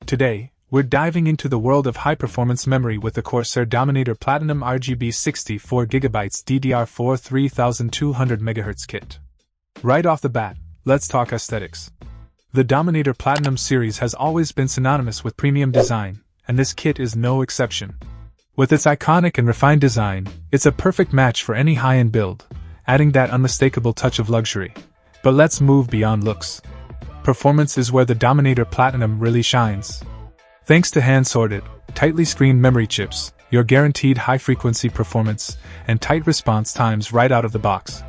Today, we're diving into the world of high-performance memory with the Corsair Dominator Platinum RGB 64GB DDR4 3200MHz kit. Right off the bat, let's talk aesthetics. The Dominator Platinum series has always been synonymous with premium design, and this kit is no exception. With its iconic and refined design, it's a perfect match for any high-end build, adding that unmistakable touch of luxury. But let's move beyond looks. Performance is where the Dominator Platinum really shines. Thanks to hand-sorted, tightly screened memory chips, you're guaranteed high-frequency performance and tight response times right out of the box.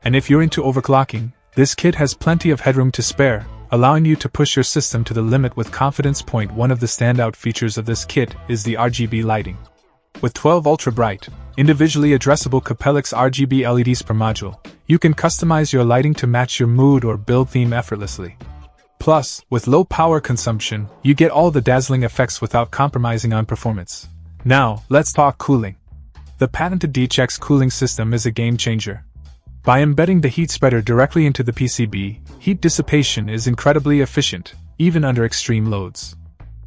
And if you're into overclocking, this kit has plenty of headroom to spare, allowing you to push your system to the limit with confidence. One of the standout features of this kit is the RGB lighting. With 12 ultra-bright, individually addressable Capellix RGB LEDs per module, you can customize your lighting to match your mood or build theme effortlessly. Plus, with low power consumption, you get all the dazzling effects without compromising on performance. Now, let's talk cooling. The patented DHX cooling system is a game-changer. By embedding the heat spreader directly into the PCB, heat dissipation is incredibly efficient, even under extreme loads.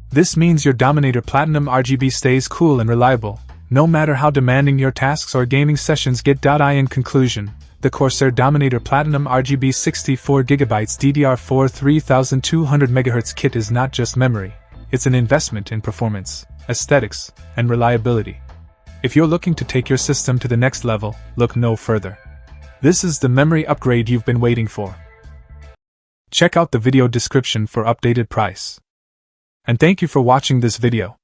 This means your Dominator Platinum RGB stays cool and reliable, no matter how demanding your tasks or gaming sessions get. In conclusion, the Corsair Dominator Platinum RGB 64GB DDR4 3200MHz kit is not just memory, it's an investment in performance, aesthetics, and reliability. If you're looking to take your system to the next level, look no further. This is the memory upgrade you've been waiting for. Check out the video description for updated price. And thank you for watching this video.